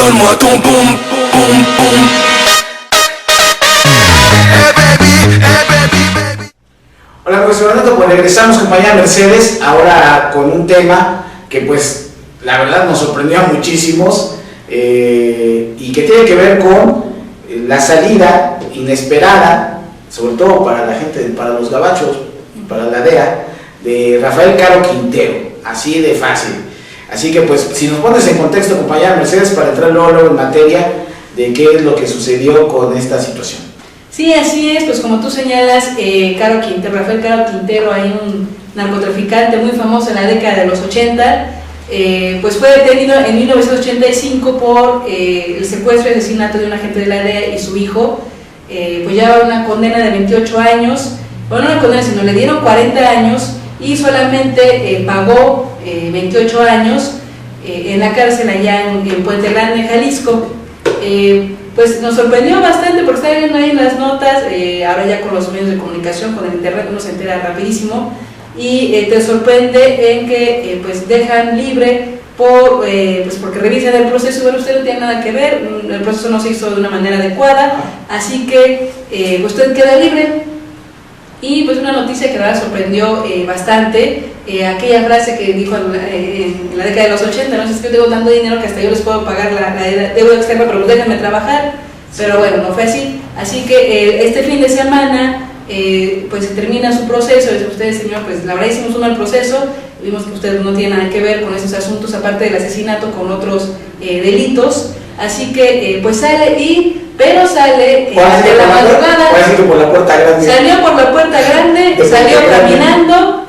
Donne-moi ton boum, boum, boum. Hey baby, hey baby, baby. Hola, pues Fernando, pues regresamos, compañera Mercedes, ahora con un tema que pues la verdad nos sorprendió a muchísimos y que tiene que ver con la salida inesperada, sobre todo para la gente, para los gabachos, para la DEA, de Rafael Caro Quintero, así de fácil. Así que pues si nos pones en contexto, compañera Mercedes, para entrar luego en materia de qué es lo que sucedió con esta situación. Sí, así es, pues como tú señalas, Rafael Caro Quintero, hay un narcotraficante muy famoso en la década de los 80, pues fue detenido en 1985 por el secuestro y asesinato de un agente de la DEA y su hijo, pues ya una condena de 28 años, bueno, no una condena, sino le dieron 40 años y solamente pagó 28 años en la cárcel allá en Puente Grande, Jalisco. Pues nos sorprendió bastante porque está viendo ahí las notas, ahora ya con los medios de comunicación, con el internet uno se entera rapidísimo y te sorprende en que pues dejan libre pues porque revisan el proceso y bueno, usted no tiene nada que ver, el proceso no se hizo de una manera adecuada, así que usted queda libre. Y pues una noticia que la verdad sorprendió bastante, aquella frase que dijo en la década de los 80, no sé si yo tengo tanto dinero que hasta yo les puedo pagar la deuda externa, pero pues déjenme trabajar, pero bueno, no fue así. Así que este fin de semana pues se termina su proceso, ustedes señor, pues la verdad hicimos un mal proceso, vimos que usted no tiene nada que ver con esos asuntos, aparte del asesinato, con otros delitos, así que pues sale pero sale de la madrugada, por la puerta grande. Salió por la puerta grande, salió caminando,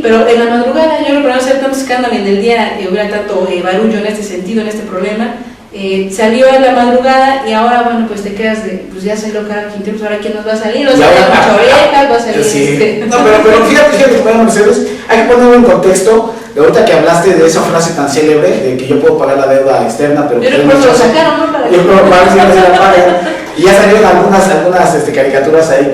pero en la madrugada, yo creo que para no hacer tanto escándalo en el día, hubiera tanto barullo en este sentido, en este problema, salió en la madrugada y ahora, bueno, pues te quedas pues ya salió Caro Quintero, pues ahora quién nos va a salir, o sea, mucha oreja, va a salir sí. No, pero fíjate, bueno, Mercedes, hay que ponerlo en contexto. De ahorita que hablaste de esa frase tan célebre de que yo puedo pagar la deuda externa, pero yo creo que lo sacaron, ¿no? Yo creo que para si no se la pagan. Y ya salieron algunas caricaturas ahí de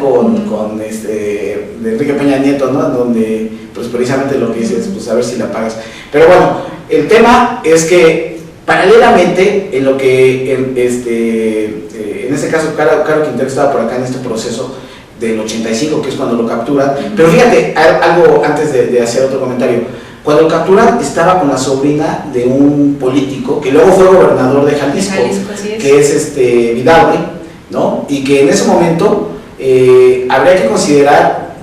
Enrique Peña Nieto, ¿no? Este pues precisamente lo que dices, pues a ver si la pagas. Pero bueno, el tema es que paralelamente en lo que en este caso Caro Quintero estaba por acá en este proceso del 85, que es cuando lo capturan. Pero fíjate, algo antes de hacer otro comentario. Cuando lo capturan estaba con la sobrina de un político que luego fue gobernador de Jalisco, que es Vidaurri, ¿no? Y que en ese momento habría que considerar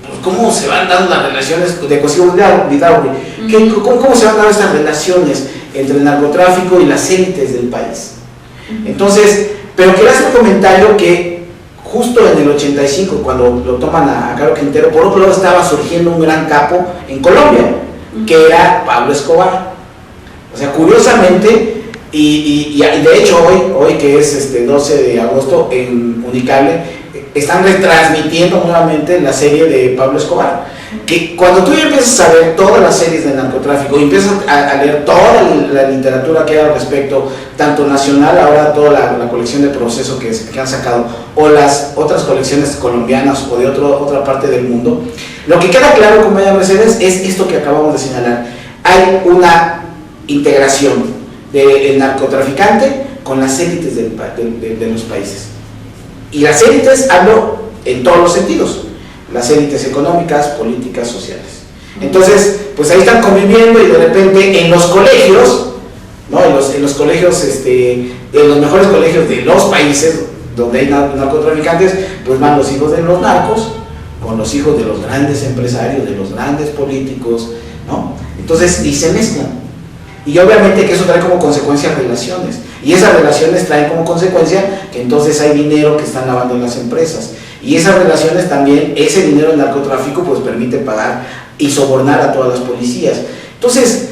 pues, cómo se van dando las relaciones de Cosío Vidaurri, cómo se van dando estas relaciones entre el narcotráfico y las élites del país. Entonces, pero quiero hacer un comentario que justo en el 85, cuando lo toman a Caro Quintero, por otro lado estaba surgiendo un gran capo en Colombia, que era Pablo Escobar. O sea, curiosamente, y de hecho hoy que es 12 de agosto en Unicable, están retransmitiendo nuevamente la serie de Pablo Escobar. Que cuando tú ya empiezas a ver todas las series de narcotráfico y empiezas a leer toda la literatura que hay al respecto, tanto nacional, ahora toda la colección de Proceso que han sacado, o las otras colecciones colombianas o de otra parte del mundo, lo que queda claro, compañera Mercedes, es esto que acabamos de señalar. Hay una integración del narcotraficante con las élites de los países. Y las élites hablo en todos los sentidos. Las élites económicas, políticas, sociales. Entonces, pues ahí están conviviendo y de repente en los colegios, ¿no? en los colegios, de los mejores colegios de los países donde hay narcotraficantes, pues van los hijos de los narcos con los hijos de los grandes empresarios, de los grandes políticos, ¿no? Entonces, y se mezclan. Y obviamente que eso trae como consecuencia relaciones. Y esas relaciones traen como consecuencia que entonces hay dinero que están lavando en las empresas. Y esas relaciones también, ese dinero del narcotráfico pues permite pagar y sobornar a todas las policías. Entonces,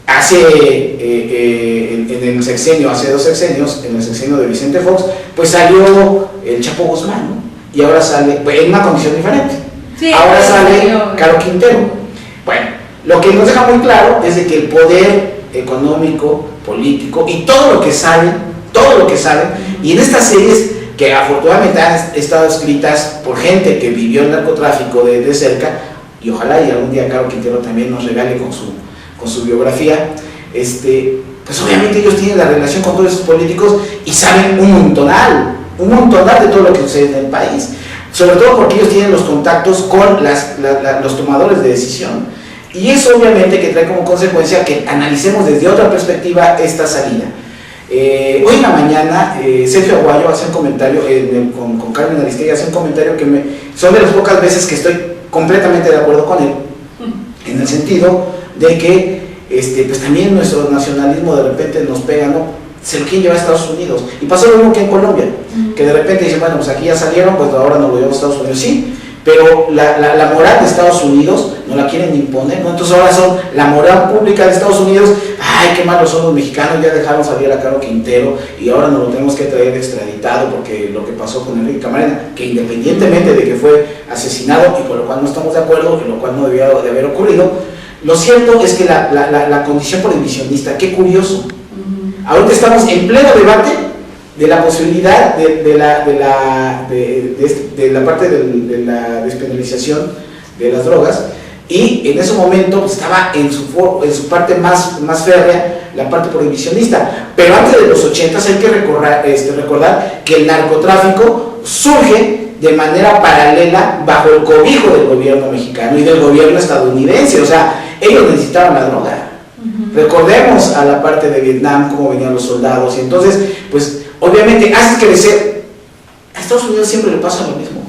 en el sexenio, hace 2 sexenios, en el sexenio de Vicente Fox, pues salió el Chapo Guzmán, ¿no? Y ahora sale, pues, en una condición diferente. Sí, ahora sale Caro Quintero. Bueno, lo que nos deja muy claro es de que el poder económico, político y todo lo que sale, y en estas series que afortunadamente han estado escritas por gente que vivió el narcotráfico de cerca, y ojalá y algún día Caro Quintero también nos regale con su biografía, pues obviamente ellos tienen la relación con todos esos políticos y saben un montonal de todo lo que sucede en el país, sobre todo porque ellos tienen los contactos con los tomadores de decisión. Y eso obviamente que trae como consecuencia que analicemos desde otra perspectiva esta salida. Hoy en la mañana Sergio Aguayo hace un comentario, con Carmen Aristegui hace un comentario que son de las pocas veces que estoy completamente de acuerdo con él, en el sentido de que pues también nuestro nacionalismo de repente nos pega, ¿no? Se lo quieren llevar a Estados Unidos. Y pasó lo mismo que en Colombia, que de repente dicen, bueno, pues aquí ya salieron, pues ahora nos lo llevamos a Estados Unidos. Sí, pero la moral de Estados Unidos no la quieren imponer, ¿no? Entonces ahora son la moral pública de Estados Unidos. Ay, qué malos son los mexicanos, ya dejaron salir a Caro Quintero y ahora nos lo tenemos que traer extraditado porque lo que pasó con Enrique Camarena, que independientemente de que fue asesinado y con lo cual no estamos de acuerdo y lo cual no debía de haber ocurrido, lo cierto es que la condición prohibicionista, qué curioso. Ahorita estamos en pleno debate de la posibilidad de la parte de la despenalización de las drogas, y en ese momento pues, estaba en su parte más férrea la parte prohibicionista. Pero antes de los 80 hay que recordar que el narcotráfico surge de manera paralela bajo el cobijo del gobierno mexicano y del gobierno estadounidense. O sea, ellos necesitaban la droga. Recordemos a la parte de Vietnam, cómo venían los soldados, y entonces, pues, obviamente, hace crecer. A Estados Unidos siempre le pasa lo mismo.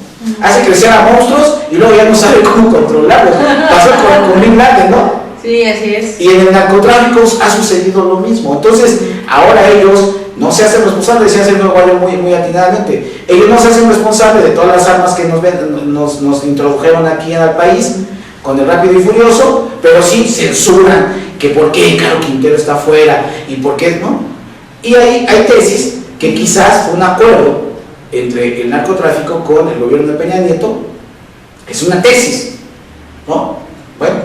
Hace crecer a monstruos y luego ya no sabe cómo controlarlos. Pasó con Bin Laden, ¿no? Sí, así es. Y en el narcotráfico ha sucedido lo mismo. Entonces, ahora ellos no se hacen responsables, decía Sergio Aguayo muy atinadamente. Ellos no se hacen responsables de todas las armas que nos introdujeron aquí en el país con el Rápido y Furioso, pero sí censuran que por qué Caro Quintero está afuera y por qué, ¿no? Y hay tesis que quizás un acuerdo entre el narcotráfico con el gobierno de Peña Nieto es una tesis, ¿no? Bueno,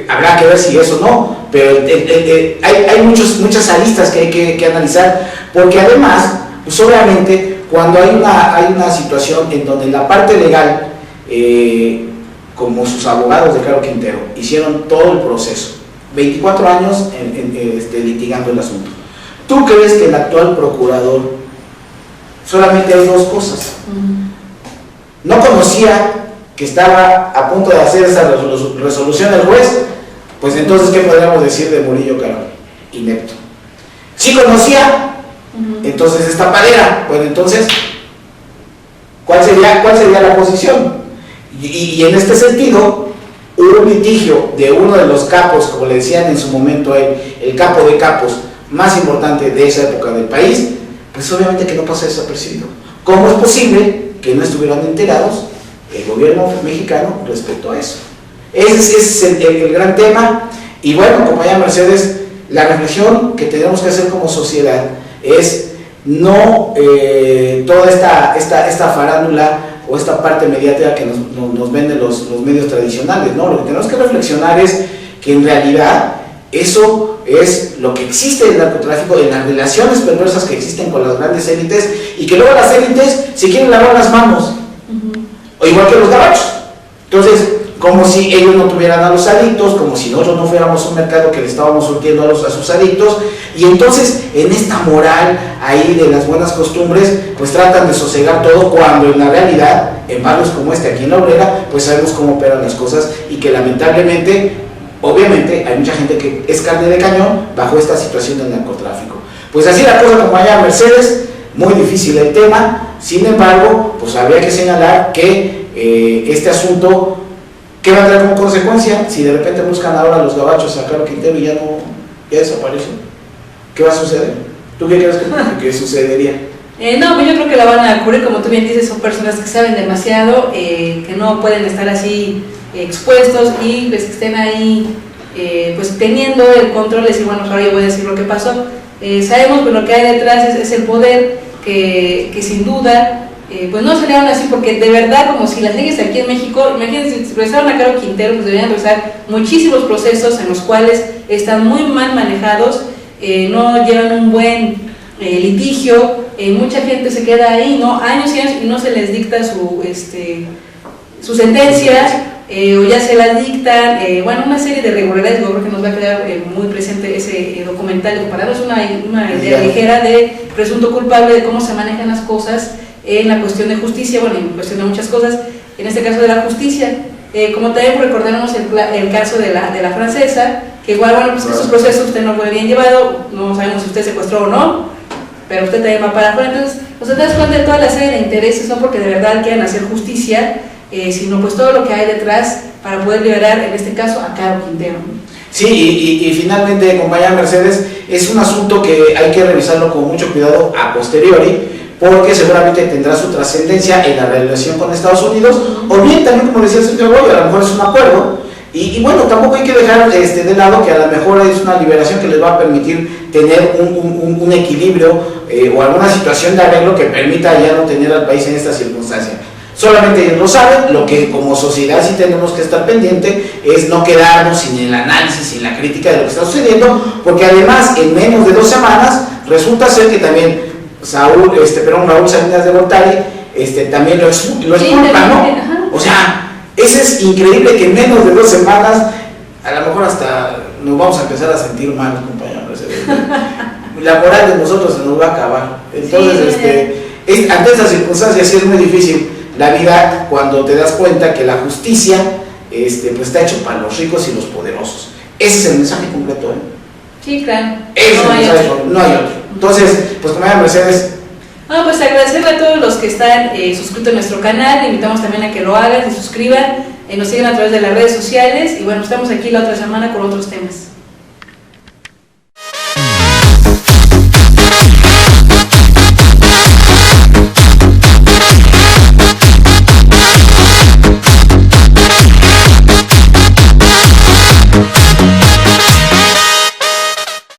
habrá que ver si eso no, pero hay muchas aristas que hay que analizar, porque además, pues obviamente, cuando hay una situación en donde la parte legal, como sus abogados de Caro Quintero, hicieron todo el proceso, 24 años litigando el asunto. ¿Tú crees que el actual procurador solamente hay dos cosas? No conocía que estaba a punto de hacer esa resolución el juez, pues entonces ¿qué podríamos decir de Murillo Karam? Inepto. Sí conocía, entonces es tapadera. Bueno, entonces, ¿cuál sería la posición? Y en este sentido, hubo un litigio de uno de los capos, como le decían en su momento el capo de capos más importante de esa época del país, pues obviamente que no pasa desapercibido. ¿Cómo es posible que no estuvieran enterados el gobierno mexicano respecto a eso? Ese es el gran tema. Y bueno, compañera Mercedes, la reflexión que tenemos que hacer como sociedad es no toda esta farándula o esta parte mediática que nos venden los medios tradicionales, ¿no? Lo que tenemos que reflexionar es que en realidad eso es lo que existe en el narcotráfico, en las relaciones perversas que existen con las grandes élites, y que luego las élites se quieren lavar las manos, o igual que los gabachos. Entonces, como si ellos no tuvieran a los adictos, como si nosotros no fuéramos un mercado que le estábamos surtiendo a sus adictos, y entonces en esta moral ahí de las buenas costumbres, pues tratan de sosegar todo, cuando en la realidad, en barrios como este aquí en La Obrera, pues sabemos cómo operan las cosas, y que lamentablemente, obviamente, hay mucha gente que es carne de cañón bajo esta situación del narcotráfico. Pues así la cosa, como allá Mercedes, muy difícil el tema. Sin embargo, pues habría que señalar que este asunto, ¿qué va a traer como consecuencia? Si de repente buscan ahora los gabachos a Caro Quintero y ya desapareció, ¿qué va a suceder? ¿Tú qué crees que sucedería? No, pues yo creo que la van a cubrir, como tú bien dices, son personas que saben demasiado, que no pueden estar así expuestos, y pues que estén ahí pues teniendo el control de decir, bueno, pues ahora yo voy a decir lo que pasó. Sabemos que lo que hay detrás es el poder que sin duda pues no salieron así, porque de verdad, como si las leyes aquí en México, imagínense, si procesaron a Caro Quintero, pues deberían procesar muchísimos procesos en los cuales están muy mal manejados, no llevan un buen litigio, mucha gente se queda ahí, ¿no? Años y años, y no se les dicta sus sentencias, o ya se las dictan, bueno, una serie de irregularidades. Yo creo que nos va a quedar muy presente ese documental, para darnos una idea ligera de presunto culpable, de cómo se manejan las cosas en la cuestión de justicia, bueno, en cuestión de muchas cosas, en este caso de la justicia. Como también recordemos el caso de la francesa, que igual, bueno, pues esos procesos usted no fue bien llevado, no sabemos si usted secuestró o no, pero usted también va para afuera. Entonces, usted te das cuenta de toda la serie de intereses, no porque de verdad quieran hacer justicia, sino pues todo lo que hay detrás para poder liberar, en este caso, a Caro Quintero. Sí, y finalmente, compañera Mercedes, es un asunto que hay que revisarlo con mucho cuidado a posteriori, porque seguramente tendrá su trascendencia en la relación con Estados Unidos, o bien también, como decía Sergio Goyo, a lo mejor es un acuerdo, y bueno, tampoco hay que dejar de lado que a lo mejor es una liberación que les va a permitir tener un equilibrio o alguna situación de arreglo que permita ya no tener al país en esta circunstancia. Solamente ellos lo saben. Lo que como sociedad sí tenemos que estar pendiente es no quedarnos sin el análisis, sin la crítica de lo que está sucediendo, porque además en menos de 2 semanas resulta ser que también Raúl Salinas de Gortari también lo expulpa, ¿no? O sea, eso es increíble, que en menos de 2 semanas a lo mejor hasta nos vamos a empezar a sentir mal, compañeros. La moral de nosotros se nos va a acabar. Entonces, ante estas circunstancias sí es muy difícil la vida cuando te das cuenta que la justicia pues está hecho para los ricos y los poderosos. Ese es el mensaje completo, ¿eh? Sí, claro. No hay otro. Entonces, pues compañera Mercedes. Bueno, pues agradecerle a todos los que están suscritos a nuestro canal. Invitamos también a que lo hagan, se suscriban, nos sigan a través de las redes sociales, y bueno, estamos aquí la otra semana con otros temas.